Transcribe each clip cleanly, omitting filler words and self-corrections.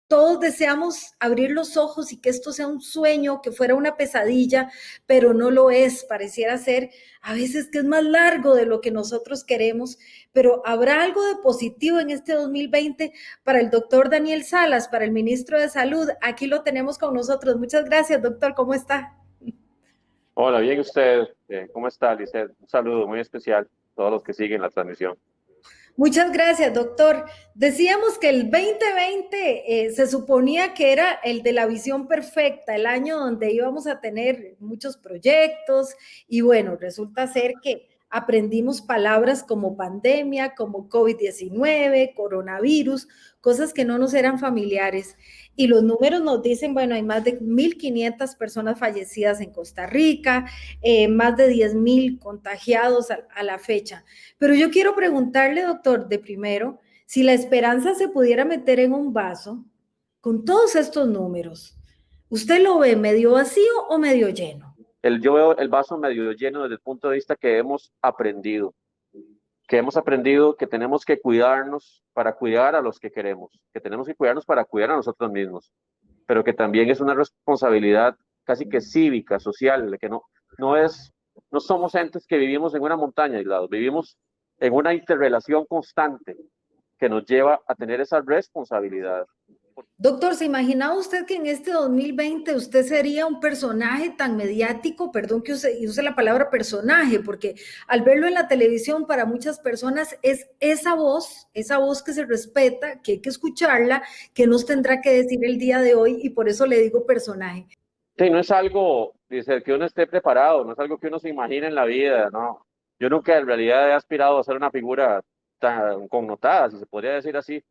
todos deseamos abrir los ojos y que esto sea un sueño, que fuera una pesadilla, pero no lo es. Pareciera ser a veces que es más largo de lo que nosotros queremos, pero ¿habrá algo de positivo en este 2020 para el doctor Daniel Salas, para el ministro de Salud? Aquí lo tenemos con nosotros. Muchas gracias, doctor. ¿Cómo está? Hola, bien usted. ¿Cómo está, Lizeth? Un saludo muy especial a todos los que siguen la transmisión. Muchas gracias, doctor. Decíamos que el 2020 se suponía que era el de la visión perfecta, el año donde íbamos a tener muchos proyectos y bueno, resulta ser que aprendimos palabras como pandemia, como COVID-19, coronavirus, cosas que no nos eran familiares. Y los números nos dicen, bueno, hay más de 1.500 personas fallecidas en Costa Rica, más de 10.000 contagiados a la fecha. Pero yo quiero preguntarle, doctor, de primero, si la esperanza se pudiera meter en un vaso con todos estos números, ¿usted lo ve medio vacío o medio lleno? Yo veo el vaso medio lleno desde el punto de vista que hemos aprendido que tenemos que cuidarnos para cuidar a los que queremos, que tenemos que cuidarnos para cuidar a nosotros mismos, pero que también es una responsabilidad casi que cívica, social, de que no es, no somos entes que vivimos en una montaña aislados, vivimos en una interrelación constante que nos lleva a tener esa responsabilidad. Doctor, ¿se imaginaba usted que en este 2020 usted sería un personaje tan mediático? Perdón que use la palabra personaje, porque al verlo en la televisión para muchas personas es esa voz que se respeta, que hay que escucharla, que nos tendrá que decir el día de hoy y por eso le digo personaje. Sí, no es algo, dice, que uno esté preparado, no es algo que uno se imagine en la vida, no. Yo nunca en realidad he aspirado a ser una figura tan connotada, si se podría decir así.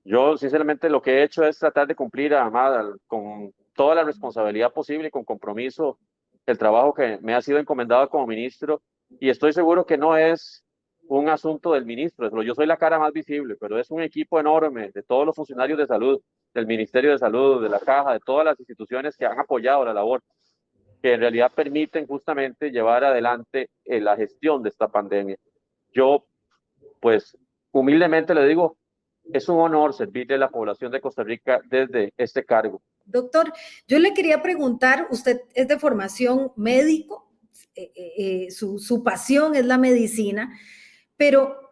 Yo, sinceramente, lo que he hecho es tratar de cumplir, además, con toda la responsabilidad posible y con compromiso el trabajo que me ha sido encomendado como ministro. Y estoy seguro que no es un asunto del ministro, yo soy la cara más visible, pero es un equipo enorme de todos los funcionarios de salud, del Ministerio de Salud, de la Caja, de todas las instituciones que han apoyado la labor, que en realidad permiten justamente llevar adelante la gestión de esta pandemia. Yo, pues, humildemente le digo, es un honor servirle a la población de Costa Rica desde este cargo. Doctor, yo le quería preguntar, usted es de formación médico, su pasión es la medicina, pero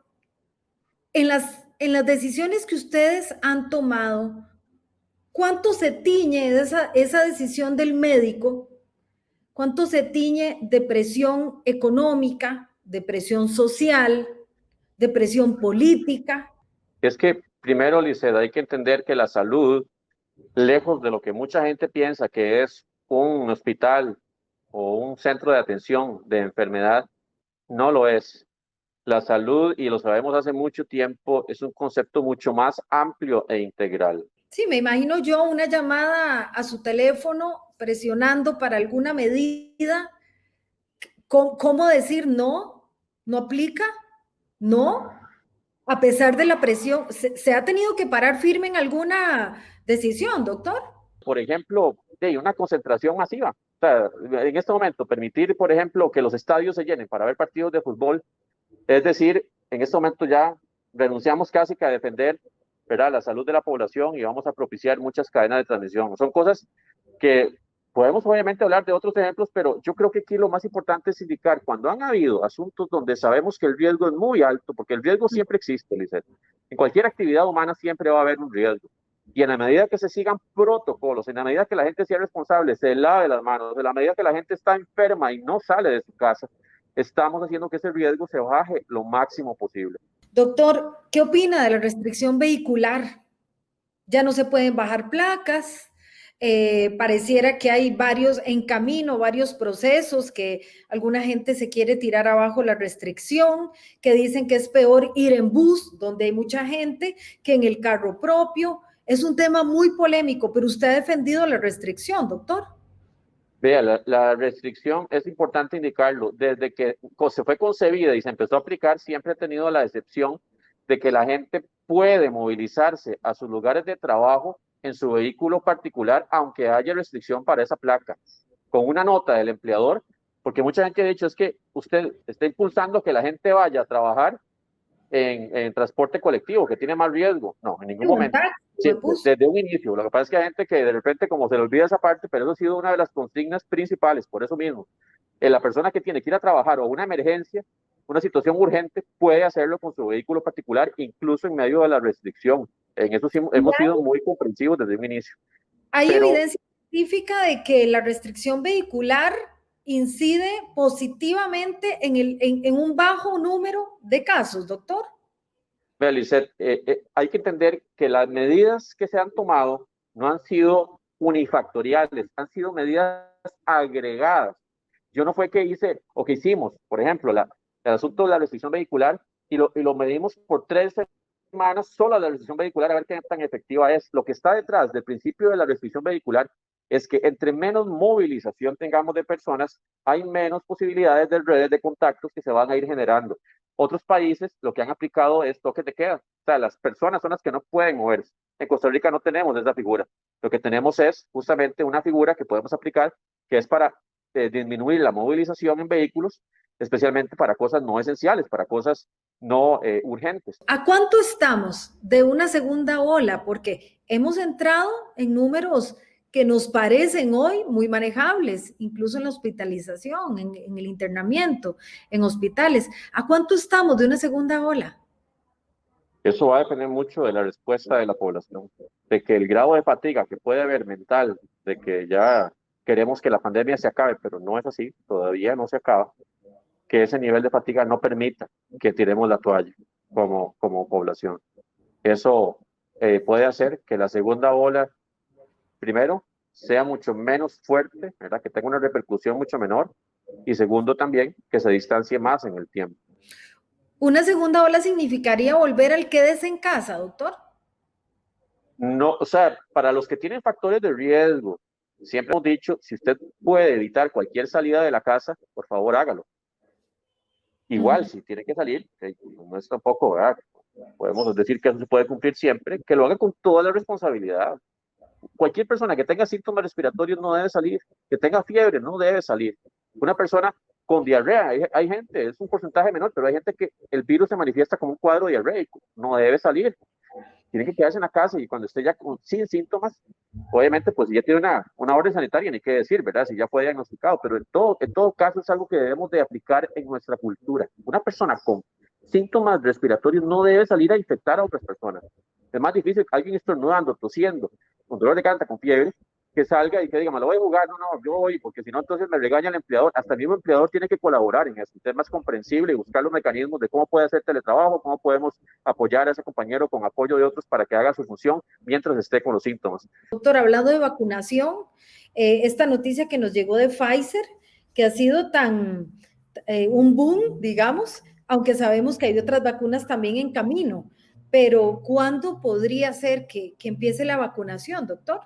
en las decisiones que ustedes han tomado, ¿cuánto se tiñe de esa decisión del médico? ¿Cuánto se tiñe de presión económica, de presión social, de presión política? Es que primero, Liceda, hay que entender que la salud, lejos de lo que mucha gente piensa que es un hospital o un centro de atención de enfermedad, no lo es. La salud, y lo sabemos hace mucho tiempo, es un concepto mucho más amplio e integral. Sí, me imagino yo una llamada a su teléfono presionando para alguna medida. ¿Cómo decir no? ¿No aplica? ¿No? A pesar de la presión, ¿se ha tenido que parar firme en alguna decisión, doctor? Por ejemplo, de una concentración masiva. O sea, en este momento, permitir, por ejemplo, que los estadios se llenen para ver partidos de fútbol, es decir, en este momento ya renunciamos casi que a defender, ¿verdad?, la salud de la población y vamos a propiciar muchas cadenas de transmisión. Son cosas que podemos obviamente hablar de otros ejemplos, pero yo creo que aquí lo más importante es indicar cuando han habido asuntos donde sabemos que el riesgo es muy alto, porque el riesgo siempre existe, Lizeth. En cualquier actividad humana siempre va a haber un riesgo. Y en la medida que se sigan protocolos, en la medida que la gente sea responsable, se lave las manos, en la medida que la gente está enferma y no sale de su casa, estamos haciendo que ese riesgo se baje lo máximo posible. Doctor, ¿qué opina de la restricción vehicular? Ya no se pueden bajar placas, pareciera que hay varios en camino, varios procesos, que alguna gente se quiere tirar abajo la restricción, que dicen que es peor ir en bus, donde hay mucha gente, que en el carro propio. Es un tema muy polémico, pero usted ha defendido la restricción, doctor. Vea, la restricción es importante indicarlo. Desde que se fue concebida y se empezó a aplicar, siempre ha tenido la excepción de que la gente puede movilizarse a sus lugares de trabajo en su vehículo particular, aunque haya restricción para esa placa, con una nota del empleador, porque mucha gente ha dicho es que usted está impulsando que la gente vaya a trabajar en transporte colectivo, que tiene más riesgo. No, en ningún Sí, un momento. taxi, Sí, me puso. desde un inicio. Lo que pasa es que hay gente que de repente como se le olvida esa parte, pero eso ha sido una de las consignas principales, por eso mismo. La persona que tiene que ir a trabajar o una emergencia, una situación urgente, puede hacerlo con su vehículo particular, incluso en medio de la restricción. En eso sí Y hemos sido muy comprensivos desde un inicio. hay Pero evidencia científica de que la restricción vehicular incide positivamente en un bajo número de casos, doctor. Belicet, hay que entender que las medidas que se han tomado no han sido unifactoriales, han sido medidas agregadas. Yo no fue que hice o que hicimos, por ejemplo, el asunto de la restricción vehicular y lo medimos por 3 semanas solo la restricción vehicular a ver qué tan efectiva es. Lo que está detrás del principio de la restricción vehicular es que entre menos movilización tengamos de personas, hay menos posibilidades de redes de contactos que se van a ir generando. Otros países lo que han aplicado es toque de queda. O sea, las personas son las que no pueden moverse. En Costa Rica no tenemos esa figura. Lo que tenemos es justamente una figura que podemos aplicar que es para disminuir la movilización en vehículos, especialmente para cosas no esenciales, para cosas no urgentes. ¿A cuánto estamos de una segunda ola? Porque hemos entrado en números que nos parecen hoy muy manejables, incluso en la hospitalización, en el internamiento, en hospitales. ¿A cuánto estamos de una segunda ola? Eso va a depender mucho de la respuesta de la población, de que el grado de fatiga que puede haber mental, de que ya queremos que la pandemia se acabe, pero no es así, todavía no se acaba, que ese nivel de fatiga no permita que tiremos la toalla como población. Eso puede hacer que la segunda ola, primero, sea mucho menos fuerte, ¿verdad? Que tenga una repercusión mucho menor, y segundo también, que se distancie más en el tiempo. ¿Una segunda ola significaría volver al quédese en casa, doctor? No, o sea, para los que tienen factores de riesgo, siempre hemos dicho, si usted puede evitar cualquier salida de la casa, por favor hágalo. Igual, Ujú. si tiene que salir, no es tampoco, ¿verdad? Podemos decir que eso se puede cumplir siempre, que lo haga con toda la responsabilidad. Cualquier persona que tenga síntomas respiratorios no debe salir, que tenga fiebre no debe salir. Una persona con diarrea, hay gente, es un porcentaje menor, pero hay gente que el virus se manifiesta como un cuadro diarreico, no debe salir, tiene que quedarse en la casa y cuando esté ya sin síntomas, obviamente pues si ya tiene una orden sanitaria, ni qué decir, ¿verdad? Si ya fue diagnosticado, pero en todo caso es algo que debemos de aplicar en nuestra cultura. Una persona con síntomas respiratorios no debe salir a infectar a otras personas. Es más difícil que alguien estornudando, tosiendo, con dolor de garganta, con fiebre, que salga y que diga, me lo voy a jugar, no, no, yo voy, porque si no, entonces me regaña el empleador. Hasta el mismo empleador tiene que colaborar en eso, ser más comprensible y buscar los mecanismos de cómo puede hacer teletrabajo, cómo podemos apoyar a ese compañero con apoyo de otros para que haga su función mientras esté con los síntomas. Doctor, hablando de vacunación, esta noticia que nos llegó de Pfizer, que ha sido tan un boom, digamos, aunque sabemos que hay otras vacunas también en camino, pero ¿cuándo podría ser que empiece la vacunación, doctor?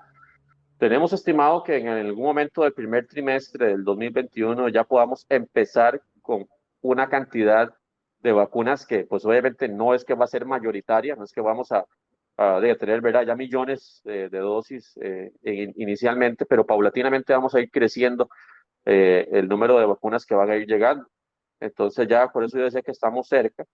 Tenemos estimado que en algún momento del primer trimestre del 2021 ya podamos empezar con una cantidad de vacunas que pues obviamente no es que va a ser mayoritaria, no es que vamos a tener, ¿verdad? Ya millones de dosis inicialmente, pero paulatinamente vamos a ir creciendo el número de vacunas que van a ir llegando. Entonces ya por eso yo decía que estamos cerca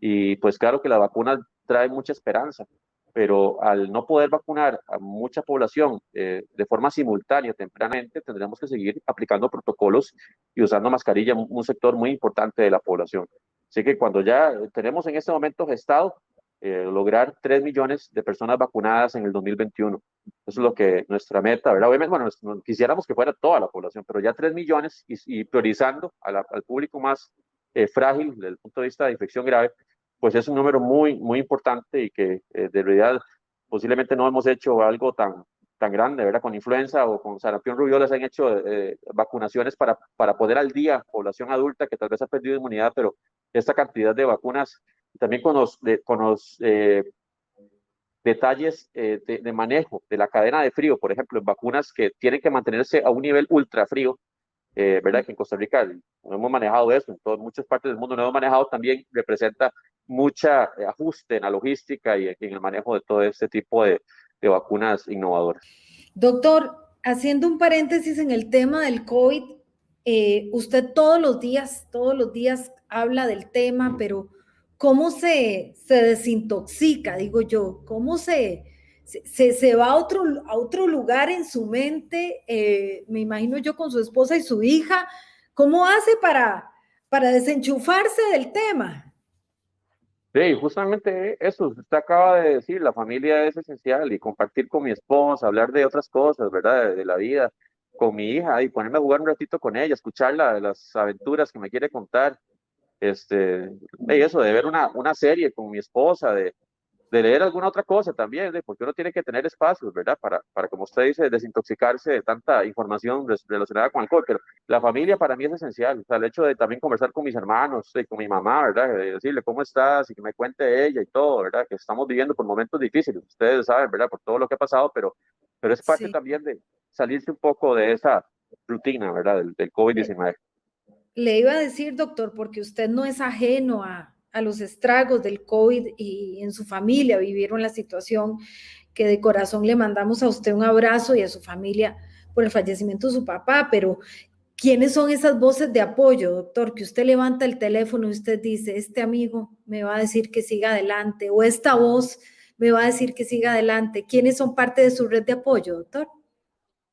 y pues claro que la vacuna trae mucha esperanza, pero al no poder vacunar a mucha población de forma simultánea, tempranamente, tendremos que seguir aplicando protocolos y usando mascarilla en un sector muy importante de la población. Así que cuando ya tenemos en este momento gestado lograr 3 millones de personas vacunadas en el 2021. Eso es lo que nuestra meta, ¿verdad? Obviamente, bueno, quisiéramos que fuera toda la población, pero ya 3 millones y priorizando al público más frágil desde el punto de vista de infección grave, pues es un número muy importante y que de realidad posiblemente no hemos hecho algo tan grande, ¿verdad? Con influenza o con sarampión rubiola se han hecho vacunaciones para poner al día población adulta que tal vez ha perdido inmunidad, pero esta cantidad de vacunas, también con los detalles de manejo de la cadena de frío, por ejemplo, en vacunas que tienen que mantenerse a un nivel ultra frío, ¿verdad? Que en Costa Rica no hemos manejado eso, en muchas partes del mundo no hemos manejado, también representa mucha ajuste en la logística y en el manejo de todo este tipo de vacunas innovadoras. Doctor, haciendo un paréntesis en el tema del COVID, usted todos los días habla del tema, pero cómo se desintoxica, digo yo, cómo se va a otro lugar en su mente, me imagino yo con su esposa y su hija, ¿cómo hace para desenchufarse del tema? Sí, justamente eso, usted acaba de decir, la familia es esencial y compartir con mi esposa, hablar de otras cosas, ¿verdad? De la vida, con mi hija y ponerme a jugar un ratito con ella, escucharla, las aventuras que me quiere contar, y eso, de ver una serie con mi esposa, de leer alguna otra cosa también, porque uno tiene que tener espacios, ¿verdad? Para, como usted dice, desintoxicarse de tanta información relacionada con alcohol, pero la familia para mí es esencial, o sea, el hecho de también conversar con mis hermanos, y con mi mamá, ¿verdad? De decirle cómo estás y que me cuente ella y todo, ¿verdad? Que estamos viviendo por momentos difíciles, ustedes saben, ¿verdad? Por todo lo que ha pasado, pero es parte Sí. también de salirse un poco de esa rutina, ¿verdad? Del COVID-19. Le iba a decir, doctor, porque usted no es ajeno a los estragos del COVID y en su familia vivieron la situación que de corazón le mandamos a usted un abrazo y a su familia por el fallecimiento de su papá, pero ¿quiénes son esas voces de apoyo, doctor? Que usted levanta el teléfono y usted dice, este amigo me va a decir que siga adelante o esta voz me va a decir que siga adelante. ¿Quiénes son parte de su red de apoyo, doctor?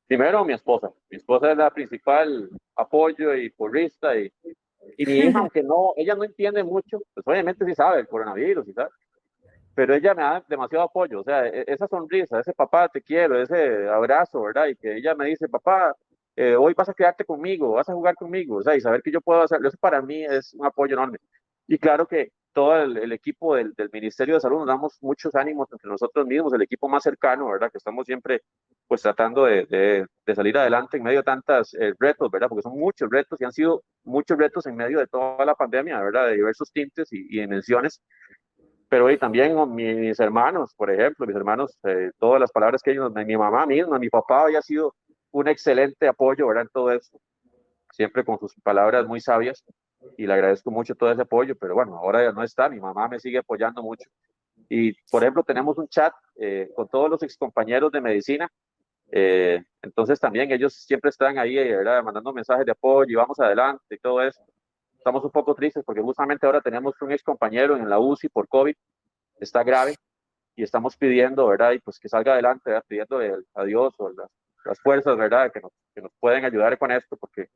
Primero, mi esposa es la principal apoyo y porrista y mi hija, aunque no, ella no entiende mucho, pues obviamente sí sabe el coronavirus y tal, pero ella me da demasiado apoyo, o sea, esa sonrisa, ese papá te quiero, ese abrazo, ¿verdad? Y que ella me dice, papá, hoy vas a quedarte conmigo, vas a jugar conmigo, o sea, y saber que yo puedo hacerlo, eso para mí es un apoyo enorme. Y claro que todo el equipo del Ministerio de Salud nos damos muchos ánimos entre nosotros mismos, el equipo más cercano, ¿verdad? Que estamos siempre pues tratando de salir adelante en medio de tantos retos, ¿verdad? Porque son muchos retos y han sido muchos retos en medio de toda la pandemia, ¿verdad? De diversos tintes y dimensiones, pero y también mis hermanos, por ejemplo, mis hermanos, todas las palabras que ellos, mi mamá misma, mi papá había sido un excelente apoyo, ¿verdad? En todo esto, siempre con sus palabras muy sabias y le agradezco mucho todo ese apoyo, pero bueno, ahora ya no está, mi mamá me sigue apoyando mucho. Y, por ejemplo, tenemos un chat con todos los excompañeros de medicina, entonces también ellos siempre están ahí, ¿verdad? Mandando mensajes de apoyo y vamos adelante y todo eso. Estamos un poco tristes porque justamente ahora tenemos un excompañero en la UCI por COVID, está grave y estamos pidiendo, ¿verdad? Y pues que salga adelante, ¿verdad? Pidiendo a Dios o las fuerzas, ¿verdad? Que nos pueden ayudar con esto, porque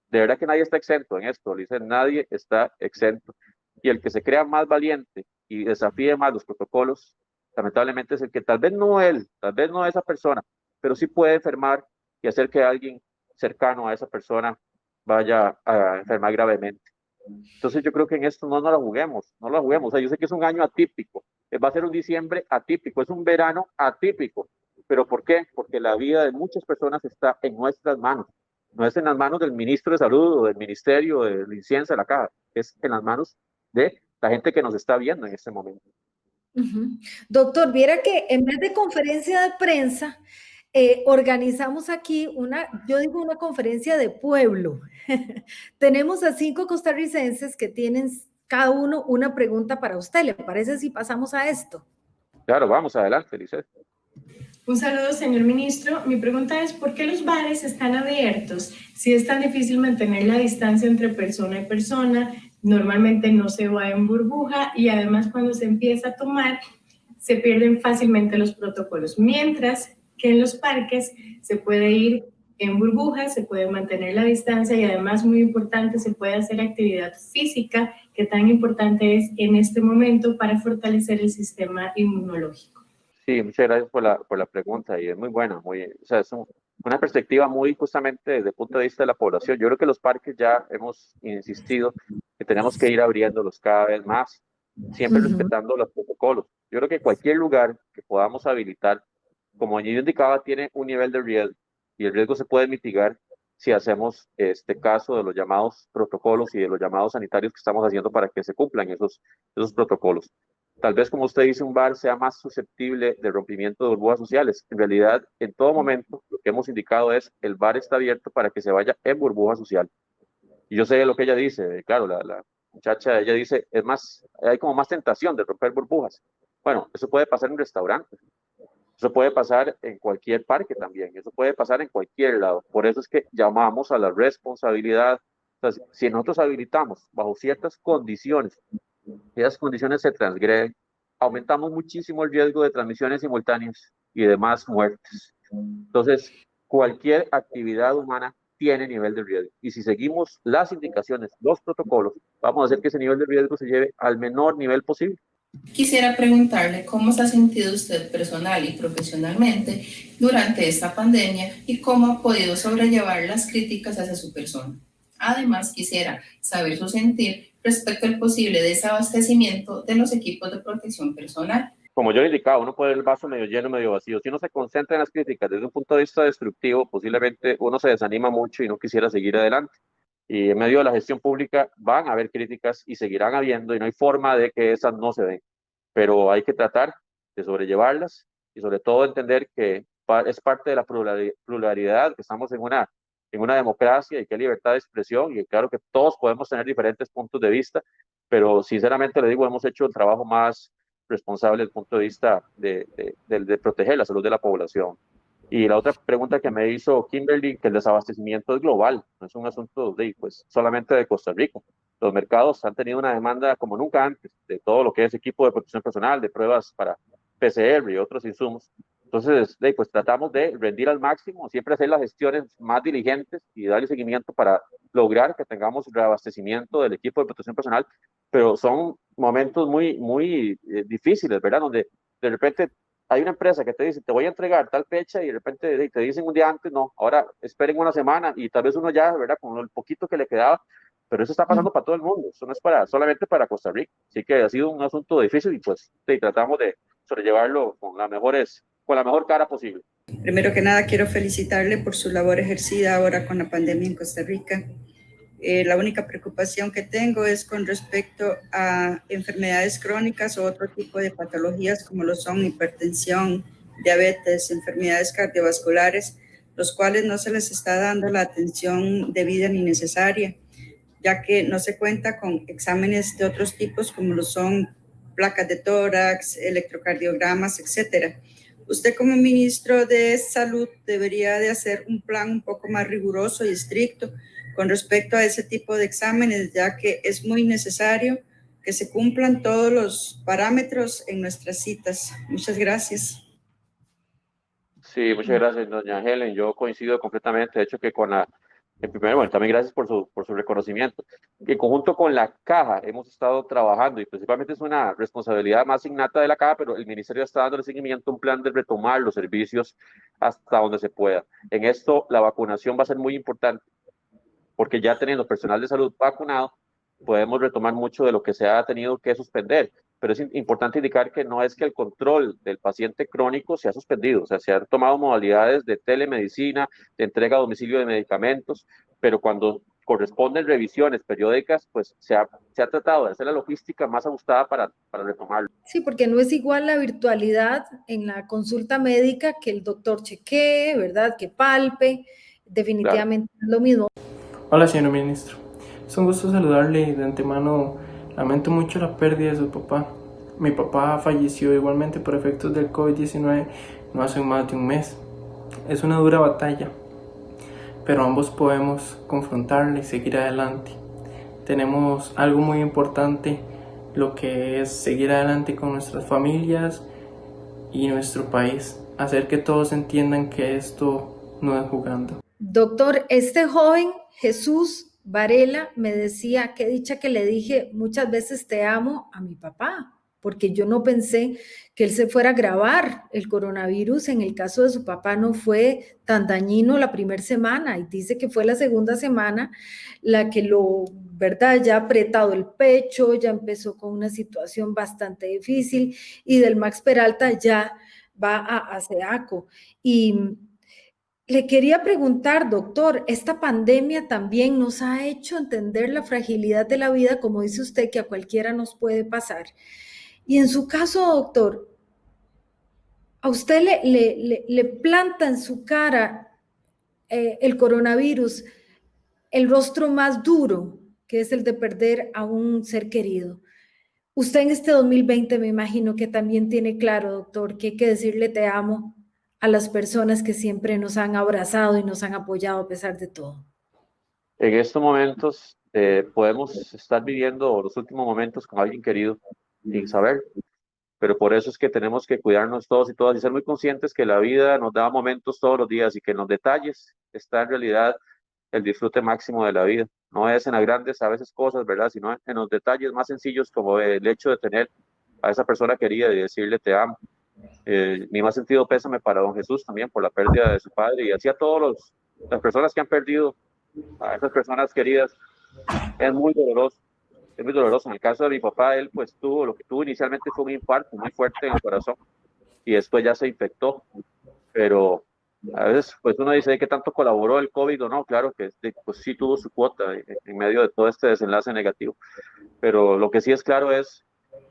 de verdad que nadie está exento en esto, dice, nadie está exento. Y el que se crea más valiente y desafíe más los protocolos, lamentablemente es el que tal vez no él, tal vez no esa persona, pero sí puede enfermar y hacer que alguien cercano a esa persona vaya a enfermar gravemente. Entonces yo creo que en esto no nos la juguemos, no la juguemos. O sea, yo sé que es un año atípico, va a ser un diciembre atípico, es un verano atípico. ¿Pero por qué? Porque la vida de muchas personas está en nuestras manos. No es en las manos del ministro de Salud o del ministerio de la Ciencia de la Caja, es en las manos de la gente que nos está viendo en este momento. Ujú. Doctor, viera que en vez de conferencia de prensa, organizamos aquí yo digo una conferencia de pueblo. Tenemos a 5 costarricenses que tienen cada uno una pregunta para usted. ¿Le parece si pasamos a esto? Claro, vamos adelante, Lizeth. Un saludo, señor ministro. Mi pregunta es, ¿por qué los bares están abiertos si es tan difícil mantener la distancia entre persona y persona? Normalmente no se va en burbuja y además cuando se empieza a tomar se pierden fácilmente los protocolos. Mientras que en los parques se puede ir en burbujas, se puede mantener la distancia y además, muy importante, se puede hacer actividad física, que tan importante es en este momento para fortalecer el sistema inmunológico. Sí, muchas gracias por la pregunta y es muy buena, o sea, es una perspectiva muy justamente desde el punto de vista de la población. Yo creo que los parques ya hemos insistido que tenemos que ir abriéndolos cada vez más, siempre Ujú. respetando los protocolos. Yo creo que cualquier lugar que podamos habilitar, como yo indicaba, tiene un nivel de riesgo y el riesgo se puede mitigar si hacemos este caso de los llamados protocolos y de los llamados sanitarios que estamos haciendo para que se cumplan esos protocolos. Tal vez, como usted dice, un bar sea más susceptible de rompimiento de burbujas sociales. En realidad, en todo momento, lo que hemos indicado es el bar está abierto para que se vaya en burbuja social. Y yo sé lo que ella dice, claro, la muchacha, ella dice, es más, hay como más tentación de romper burbujas. Bueno, eso puede pasar en restaurantes, eso puede pasar en cualquier parque también, eso puede pasar en cualquier lado. Por eso es que llamamos a la responsabilidad. Entonces, si nosotros habilitamos bajo ciertas condiciones Si esas condiciones se transgreden, aumentamos muchísimo el riesgo de transmisiones simultáneas y de más muertes. Entonces, cualquier actividad humana tiene nivel de riesgo. Y si seguimos las indicaciones, los protocolos, vamos a hacer que ese nivel de riesgo se lleve al menor nivel posible. Quisiera preguntarle cómo se ha sentido usted personal y profesionalmente durante esta pandemia y cómo ha podido sobrellevar las críticas hacia su persona. Además, quisiera saber su sentir respecto al posible desabastecimiento de los equipos de protección personal. Como yo le indicaba, uno puede ver el vaso medio lleno, medio vacío. Si uno se concentra en las críticas desde un punto de vista destructivo, posiblemente uno se desanima mucho y no quisiera seguir adelante. Y en medio de la gestión pública van a haber críticas y seguirán habiendo, y no hay forma de que esas no se den. Pero hay que tratar de sobrellevarlas y sobre todo entender que es parte de la pluralidad, que estamos en una democracia y que hay libertad de expresión, y claro que todos podemos tener diferentes puntos de vista, pero sinceramente le digo, hemos hecho el trabajo más responsable desde el punto de vista de proteger la salud de la población. Y la otra pregunta que me hizo Kimberly, que el desabastecimiento es global, no es un asunto pues, solamente de Costa Rica. Los mercados han tenido una demanda como nunca antes de todo lo que es equipo de protección personal, de pruebas para PCR y otros insumos. Entonces, pues tratamos de rendir al máximo, siempre hacer las gestiones más diligentes y darle seguimiento para lograr que tengamos reabastecimiento del equipo de protección personal, pero son momentos muy difíciles, ¿verdad? Donde de repente hay una empresa que te dice, te voy a entregar tal fecha y de repente te dicen un día antes, no, ahora esperen una semana y tal vez uno ya, ¿verdad? Con el poquito que le quedaba, pero eso está pasando para todo el mundo, eso no es solamente para Costa Rica, así que ha sido un asunto difícil y pues tratamos de sobrellevarlo con la mejor cara posible. Primero que nada, quiero felicitarle por su labor ejercida ahora con la pandemia en Costa Rica. La única preocupación que tengo es con respecto a enfermedades crónicas o otro tipo de patologías como lo son hipertensión, diabetes, enfermedades cardiovasculares, los cuales no se les está dando la atención debida ni necesaria, ya que no se cuenta con exámenes de otros tipos como lo son placas de tórax, electrocardiogramas, etcétera. Usted como ministro de Salud debería de hacer un plan un poco más riguroso y estricto con respecto a ese tipo de exámenes, ya que es muy necesario que se cumplan todos los parámetros en nuestras citas. Muchas gracias. Sí, muchas gracias, doña Helen. Yo coincido completamente. De hecho, que en primer lugar, también gracias por su reconocimiento. En conjunto con la Caja hemos estado trabajando y principalmente es una responsabilidad más innata de la Caja, pero el Ministerio está dando seguimiento a un plan de retomar los servicios hasta donde se pueda. En esto, la vacunación va a ser muy importante, porque ya teniendo personal de salud vacunado, podemos retomar mucho de lo que se ha tenido que suspender. Pero es importante indicar que no es que el control del paciente crónico se ha suspendido, o sea, se han tomado modalidades de telemedicina, de entrega a domicilio de medicamentos, pero cuando corresponden revisiones periódicas, pues se ha tratado de hacer la logística más ajustada para retomarlo. Sí, porque no es igual la virtualidad en la consulta médica que el doctor chequee, ¿verdad? Que palpe, definitivamente claro. Es lo mismo. Hola, señor ministro. Es un gusto saludarle y de antemano lamento mucho la pérdida de su papá. Mi papá falleció igualmente por efectos del COVID-19 no hace más de un mes. Es una dura batalla, pero ambos podemos confrontarla y seguir adelante. Tenemos algo muy importante, lo que es seguir adelante con nuestras familias y nuestro país. Hacer que todos entiendan que esto no es jugando. Doctor, este joven Jesús Varela me decía, qué dicha que le dije muchas veces te amo a mi papá, porque yo no pensé que él se fuera a agravar. El coronavirus en el caso de su papá no fue tan dañino la primera semana, y dice que fue la segunda semana la que ¿verdad? Ya ha apretado el pecho, ya empezó con una situación bastante difícil, y del Max Peralta ya va a SEACO. Y le quería preguntar, doctor, esta pandemia también nos ha hecho entender la fragilidad de la vida, como dice usted, que a cualquiera nos puede pasar. Y en su caso, doctor, a usted le planta en su cara el coronavirus el rostro más duro, que es el de perder a un ser querido. Usted en este 2020 me imagino que también tiene claro, doctor, que hay que decirle te amo a las personas que siempre nos han abrazado y nos han apoyado a pesar de todo. En estos momentos podemos estar viviendo los últimos momentos con alguien querido sin saber, pero por eso es que tenemos que cuidarnos todos y todas y ser muy conscientes que la vida nos da momentos todos los días y que en los detalles está en realidad el disfrute máximo de la vida. No es en las grandes a veces cosas, ¿verdad? Sino en los detalles más sencillos como el hecho de tener a esa persona querida y decirle te amo. Mi más sentido pésame para don Jesús también por la pérdida de su padre y así a todas las personas que han perdido a esas personas queridas. Es muy doloroso, es muy doloroso. En el caso de mi papá, él pues tuvo, lo que tuvo inicialmente fue un infarto muy fuerte en el corazón y después ya se infectó, pero a veces pues uno dice qué tanto colaboró el COVID o no, claro que pues sí tuvo su cuota en medio de todo este desenlace negativo, pero lo que sí es claro es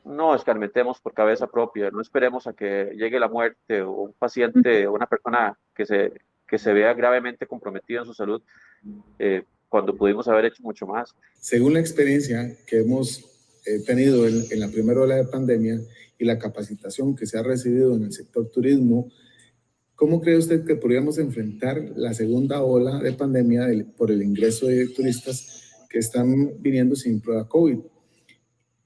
no escarmentemos por cabeza propia, no esperemos a que llegue la muerte o un paciente o una persona que se vea gravemente comprometida en su salud, cuando pudimos haber hecho mucho más. Según la experiencia que hemos tenido en la primera ola de pandemia y la capacitación que se ha recibido en el sector turismo, ¿cómo cree usted que podríamos enfrentar la segunda ola de pandemia por el ingreso de turistas que están viniendo sin prueba COVID?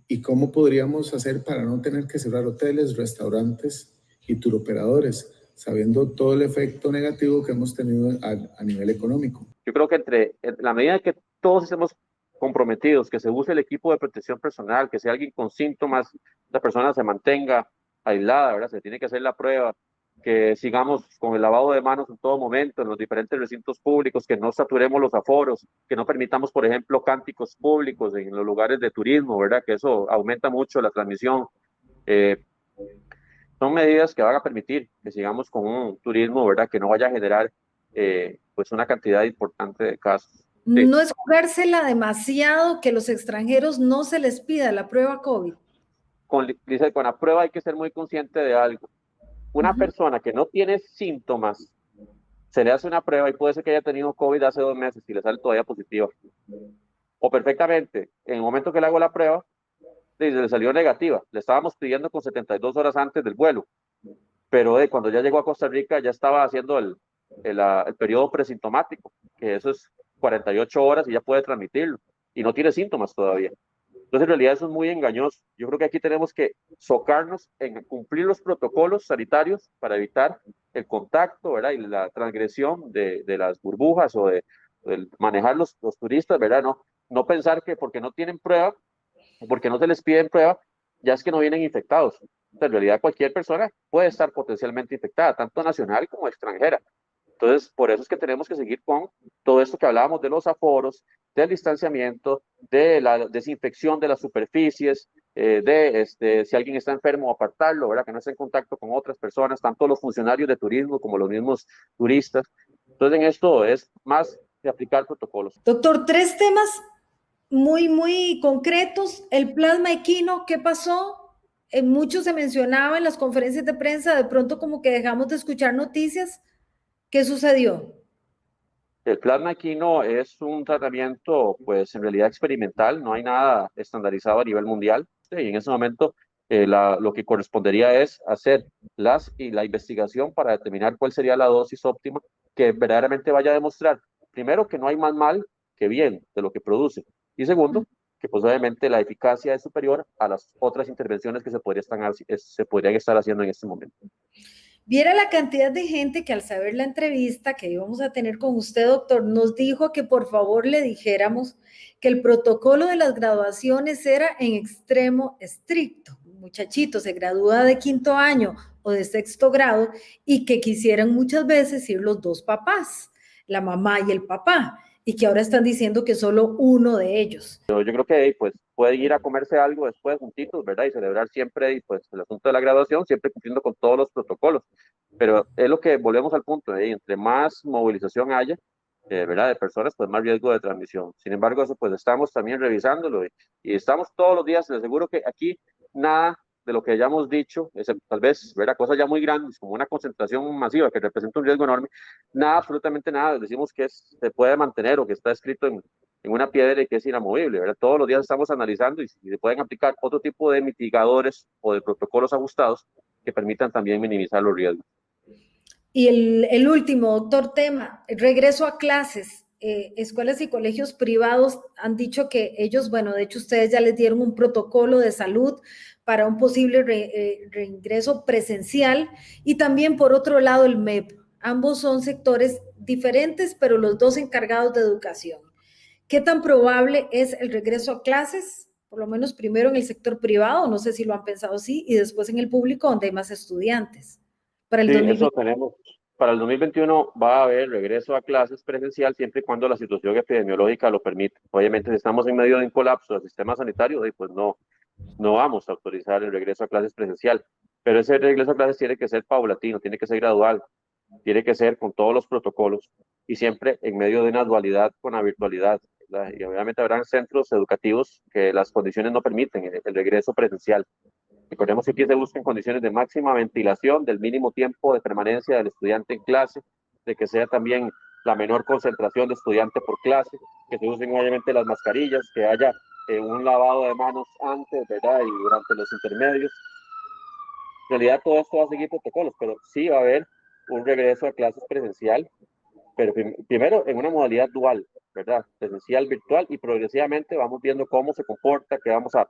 ¿Y cómo podríamos hacer para no tener que cerrar hoteles, restaurantes y turoperadores, sabiendo todo el efecto negativo que hemos tenido a nivel económico? Yo creo que en la medida que todos estemos comprometidos, que se use el equipo de protección personal, que sea alguien con síntomas, la persona se mantenga aislada, ¿verdad? Se tiene que hacer la prueba, que sigamos con el lavado de manos en todo momento en los diferentes recintos públicos, que no saturemos los aforos, que no permitamos, por ejemplo, cánticos públicos en los lugares de turismo, ¿verdad? Que eso aumenta mucho la transmisión. Son medidas que van a permitir que sigamos con un turismo, ¿verdad? Que no vaya a generar pues una cantidad importante de casos. Sí. No es jugársela demasiado que los extranjeros no se les pida la prueba COVID. Dice, con la prueba hay que ser muy consciente de algo. Una persona que no tiene síntomas, se le hace una prueba y puede ser que haya tenido COVID hace 2 meses y le sale todavía positiva. O perfectamente, en el momento que le hago la prueba, le salió negativa. Le estábamos pidiendo con 72 horas antes del vuelo. Pero cuando ya llegó a Costa Rica ya estaba haciendo el periodo presintomático, que eso es 48 horas y ya puede transmitirlo. Y no tiene síntomas todavía. Entonces, en realidad eso es muy engañoso. Yo creo que aquí tenemos que socarnos en cumplir los protocolos sanitarios para evitar el contacto, ¿verdad? Y la transgresión de las burbujas o de manejar los turistas, ¿verdad? No pensar que porque no tienen prueba o porque no se les piden prueba, ya es que no vienen infectados. En realidad, cualquier persona puede estar potencialmente infectada, tanto nacional como extranjera. Entonces, por eso es que tenemos que seguir con todo esto que hablábamos de los aforos, del distanciamiento, de la desinfección de las superficies, si alguien está enfermo, apartarlo, ¿verdad? Que no esté en contacto con otras personas, tanto los funcionarios de turismo como los mismos turistas. Entonces, en esto es más de aplicar protocolos. Doctor, 3 temas muy concretos. El plasma equino, ¿qué pasó? Mucho se mencionaba en las conferencias de prensa, de pronto como que dejamos de escuchar noticias. ¿Qué sucedió? El plasma equino es un tratamiento, pues en realidad experimental, no hay nada estandarizado a nivel mundial. Y en ese momento lo que correspondería es hacer la investigación para determinar cuál sería la dosis óptima que verdaderamente vaya a demostrar, primero, que no hay más mal que bien de lo que produce, y segundo, que pues obviamente la eficacia es superior a las otras intervenciones que se podrían estar haciendo en este momento. Viera la cantidad de gente que al saber la entrevista que íbamos a tener con usted, doctor, nos dijo que por favor le dijéramos que el protocolo de las graduaciones era en extremo estricto. Un muchachito se gradúa de 5º año o de 6º grado y que quisieran muchas veces ir los 2 papás, la mamá y el papá, y que ahora están diciendo que solo uno de ellos. Yo creo que pues pueden ir a comerse algo después juntitos, ¿verdad? Y celebrar siempre pues el asunto de la graduación, siempre cumpliendo con todos los protocolos. Pero es lo que volvemos al punto, entre más movilización haya, ¿verdad? De personas, pues más riesgo de transmisión. Sin embargo, eso pues estamos también revisándolo y estamos todos los días, les aseguro que aquí nada de lo que hayamos dicho, tal vez, ¿verdad? Cosas ya muy grandes, como una concentración masiva que representa un riesgo enorme, nada, absolutamente nada, decimos que se puede mantener o que está escrito en una piedra y que es inamovible, ¿verdad? Todos los días estamos analizando y se pueden aplicar otro tipo de mitigadores o de protocolos ajustados que permitan también minimizar los riesgos. Y el último, doctor, tema, regreso a clases. escuelas y colegios privados han dicho que ellos, bueno, de hecho ustedes ya les dieron un protocolo de salud para un posible reingreso presencial, y también por otro lado el MEP. Ambos son sectores diferentes, pero los dos encargados de educación. ¿Qué tan probable es el regreso a clases? Por lo menos primero en el sector privado, no sé si lo han pensado así, y después en el público, donde hay más estudiantes. Para el Sí, 2020. eso tenemos. Para el 2021 va a haber regreso a clases presencial siempre y cuando la situación epidemiológica lo permita. Obviamente, si estamos en medio de un colapso del sistema sanitario, pues no vamos a autorizar el regreso a clases presencial. Pero ese regreso a clases tiene que ser paulatino, tiene que ser gradual, tiene que ser con todos los protocolos y siempre en medio de una dualidad con la virtualidad, ¿verdad? Y obviamente habrán centros educativos que las condiciones no permiten el regreso presencial. Recordemos que aquí se buscan condiciones de máxima ventilación, del mínimo tiempo de permanencia del estudiante en clase, de que sea también la menor concentración de estudiantes por clase, que se usen obviamente las mascarillas, que haya un lavado de manos antes, ¿verdad? Y durante los intermedios. En realidad todo esto va a seguir protocolos, pero sí va a haber un regreso a clases presencial, pero primero en una modalidad dual, ¿verdad? Presencial, virtual, y progresivamente vamos viendo cómo se comporta, que vamos a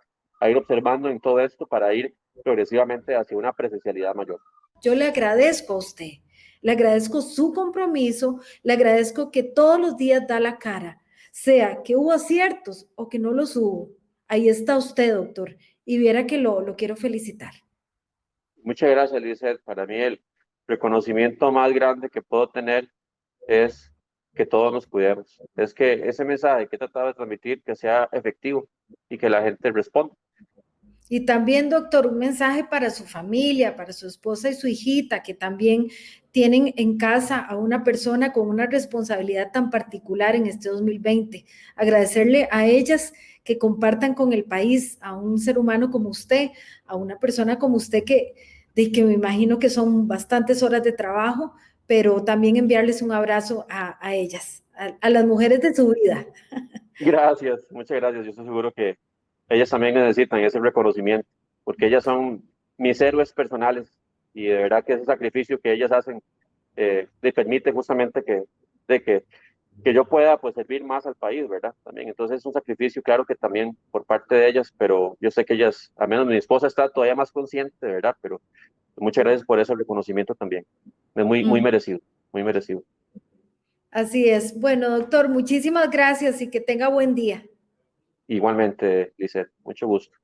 ir observando en todo esto para ir progresivamente hacia una presencialidad mayor. Yo le agradezco a usted, le agradezco su compromiso, le agradezco que todos los días da la cara, sea que hubo aciertos o que no los hubo. Ahí está usted, doctor, y viera que lo quiero felicitar. Muchas gracias, Lizeth. Para mí el reconocimiento más grande que puedo tener es que todos nos cuidemos. Es que ese mensaje que he tratado de transmitir que sea efectivo y que la gente responda. Y también, doctor, un mensaje para su familia, para su esposa y su hijita, que también tienen en casa a una persona con una responsabilidad tan particular en este 2020. Agradecerle a ellas que compartan con el país, a un ser humano como usted, a una persona como usted de que me imagino que son bastantes horas de trabajo, pero también enviarles un abrazo a ellas, a las mujeres de su vida. Gracias, muchas gracias. Yo estoy seguro que ellas también necesitan ese reconocimiento, porque ellas son mis héroes personales y de verdad que ese sacrificio que ellas hacen le permite justamente que yo pueda pues servir más al país, ¿verdad? También, entonces es un sacrificio, claro que también por parte de ellas, pero yo sé que ellas, al menos mi esposa está todavía más consciente, ¿verdad? Pero muchas gracias por ese reconocimiento también. Es muy merecido, muy merecido. Así es. Bueno, doctor, muchísimas gracias y que tenga buen día. Igualmente, Lizeth, mucho gusto.